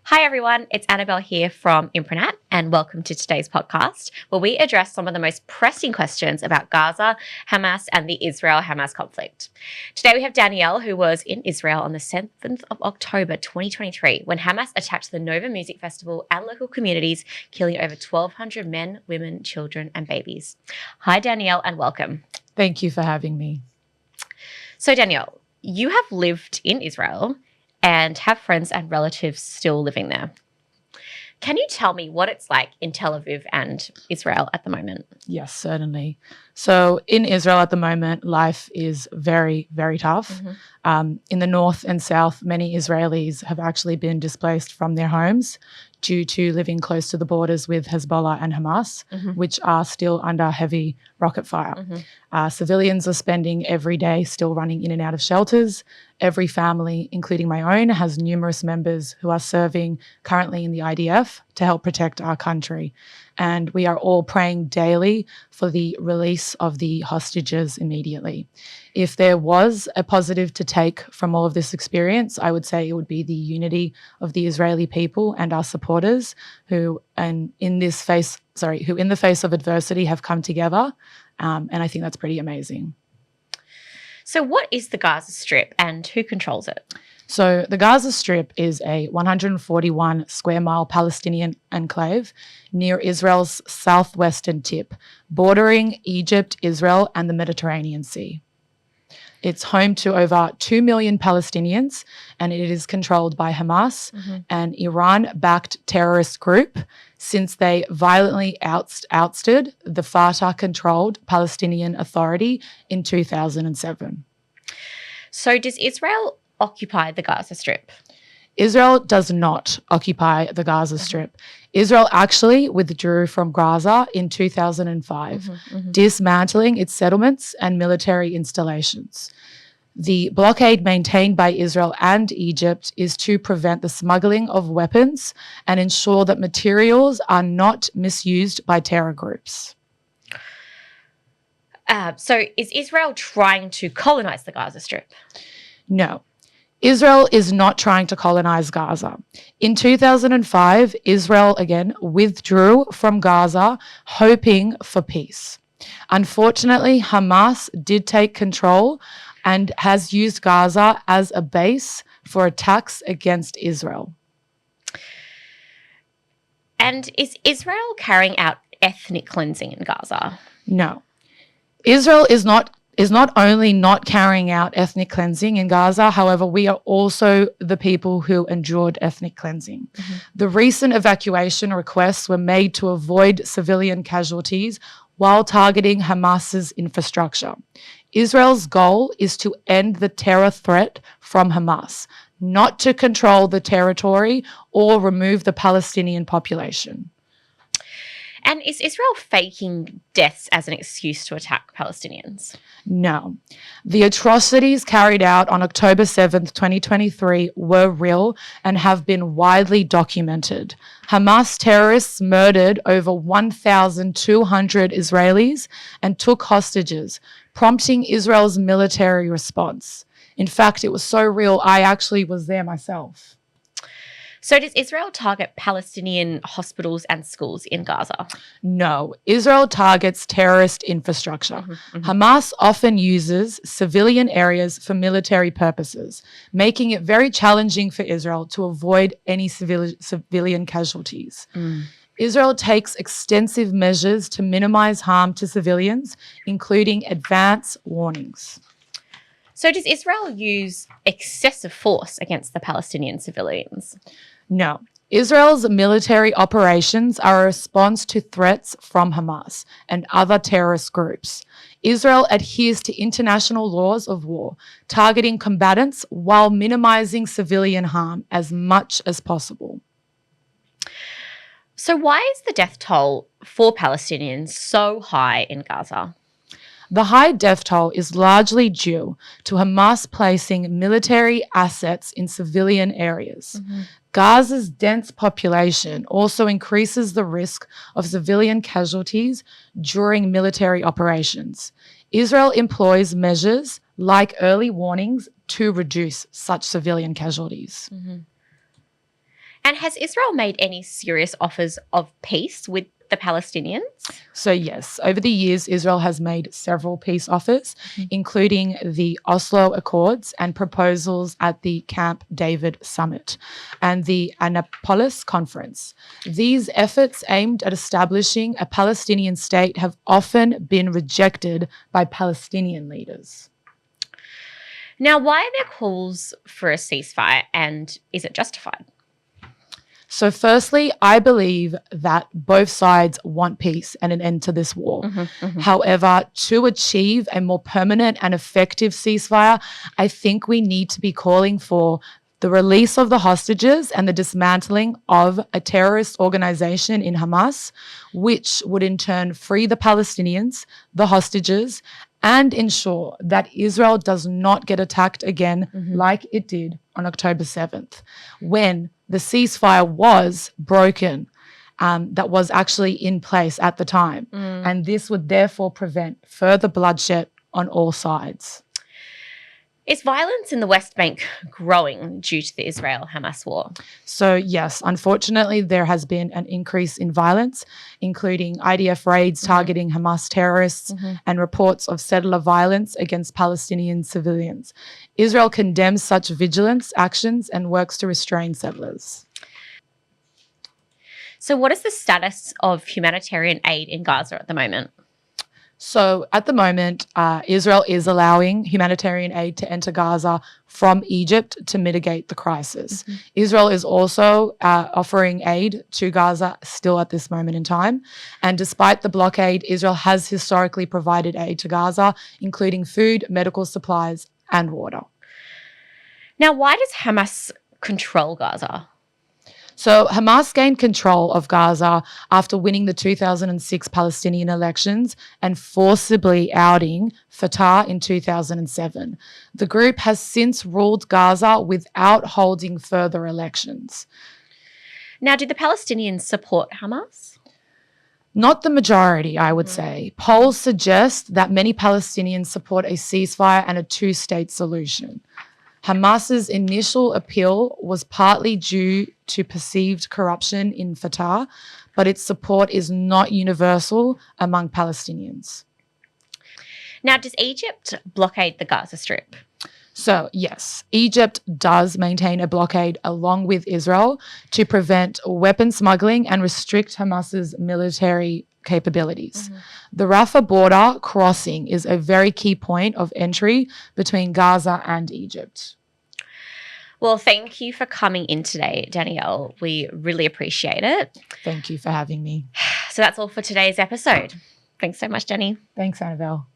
Hi everyone, it's Annabel here from Imprenat and welcome to today's podcast where we address some of the most pressing questions about Gaza, Hamas and the Israel-Hamas conflict. Today we have Danielle who was in Israel on the 7th of October 2023 when Hamas attacked the Nova Music Festival and local communities, killing over 1,200 men, women, children and babies. Hi Danielle and welcome. Thank you for having me. So Danielle, you have lived in Israel and have friends and relatives still living there. Can you tell me what it's like in Tel Aviv and Israel at the moment? Yes, certainly. So in Israel at the moment, life is very, very tough. In the north and south, many Israelis have actually been displaced from their homes due to living close to the borders with Hezbollah and Hamas, which are still under heavy rocket fire. Civilians are spending every day still running in and out of shelters. Every family, including my own, has numerous members who are serving currently in the IDF to help protect our country. And we are all praying daily for the release of the hostages immediately. If there was a positive to take from all of this experience, I would say it would be the unity of the Israeli people and our supporters who in the face of adversity have come together. And I think that's pretty amazing. So what is the Gaza Strip and who controls it? So the Gaza Strip is a 141 square mile Palestinian enclave near Israel's southwestern tip, bordering Egypt, Israel, and the Mediterranean Sea. It's home to over 2 million Palestinians, and it is controlled by Hamas, an Iran-backed terrorist group, since they violently ousted the Fatah-controlled Palestinian Authority in 2007. So does Israel occupy the Gaza Strip? Israel does not occupy the Gaza Strip. Israel actually withdrew from Gaza in 2005, dismantling its settlements and military installations. The blockade maintained by Israel and Egypt is to prevent the smuggling of weapons and ensure that materials are not misused by terror groups. So is Israel trying to colonize the Gaza Strip? No. Israel is not trying to colonize Gaza. In 2005, Israel again withdrew from Gaza, hoping for peace. Unfortunately, Hamas did take control and has used Gaza as a base for attacks against Israel. And is Israel carrying out ethnic cleansing in Gaza? No. Israel is not only not carrying out ethnic cleansing in Gaza, however, we are also the people who endured ethnic cleansing. The recent evacuation requests were made to avoid civilian casualties while targeting Hamas's infrastructure. Israel's goal is to end the terror threat from Hamas, not to control the territory or remove the Palestinian population. And is Israel faking deaths as an excuse to attack Palestinians? No. The atrocities carried out on October 7th, 2023 were real and have been widely documented. Hamas terrorists murdered over 1,200 Israelis and took hostages, prompting Israel's military response. In fact, it was so real, I actually was there myself. So does Israel target Palestinian hospitals and schools in Gaza? No. Israel targets terrorist infrastructure. Hamas often uses civilian areas for military purposes, making it very challenging for Israel to avoid any civilian casualties. Israel takes extensive measures to minimize harm to civilians, including advance warnings. So does Israel use excessive force against the Palestinian civilians? No. Israel's military operations are a response to threats from Hamas and other terrorist groups. Israel adheres to international laws of war, targeting combatants while minimizing civilian harm as much as possible. So why is the death toll for Palestinians so high in Gaza? The high death toll is largely due to Hamas placing military assets in civilian areas. Gaza's dense population also increases the risk of civilian casualties during military operations. Israel employs measures like early warnings to reduce such civilian casualties. And has Israel made any serious offers of peace with the Palestinians? So yes, over the years, Israel has made several peace offers, including the Oslo Accords and proposals at the Camp David Summit and the Annapolis Conference. These efforts aimed at establishing a Palestinian state have often been rejected by Palestinian leaders. Now, why are there calls for a ceasefire, and is it justified? So firstly, I believe that both sides want peace and an end to this war. However, to achieve a more permanent and effective ceasefire, I think we need to be calling for the release of the hostages and the dismantling of a terrorist organization in Hamas, which would in turn free the Palestinians, the hostages, and ensure that Israel does not get attacked again like it did on October 7th, when the ceasefire was broken, that was actually in place at the time. And this would therefore prevent further bloodshed on all sides. Is violence in the West Bank growing due to the Israel-Hamas war? So yes, unfortunately, there has been an increase in violence, including IDF raids targeting Hamas terrorists and reports of settler violence against Palestinian civilians. Israel condemns such vigilance actions and works to restrain settlers. So what is the status of humanitarian aid in Gaza at the moment? So at the moment, Israel is allowing humanitarian aid to enter Gaza from Egypt to mitigate the crisis. Israel is also offering aid to Gaza still at this moment in time. And despite the blockade, Israel has historically provided aid to Gaza, including food, medical supplies, and water. Now, why does Hamas control Gaza? So Hamas gained control of Gaza after winning the 2006 Palestinian elections and forcibly outing Fatah in 2007. The group has since ruled Gaza without holding further elections. Now, do the Palestinians support Hamas? Not the majority, I would say. Polls suggest that many Palestinians support a ceasefire and a two-state solution. Hamas's initial appeal was partly due to perceived corruption in Fatah, but its support is not universal among Palestinians. Now, does Egypt blockade the Gaza Strip? So, yes, Egypt does maintain a blockade along with Israel to prevent weapon smuggling and restrict Hamas's military capabilities. The Rafah border crossing is a very key point of entry between Gaza and Egypt. Well, thank you for coming in today, Danielle. We really appreciate it. Thank you for having me. So that's all for today's episode. Thanks so much, Dani. Thanks, Annabel.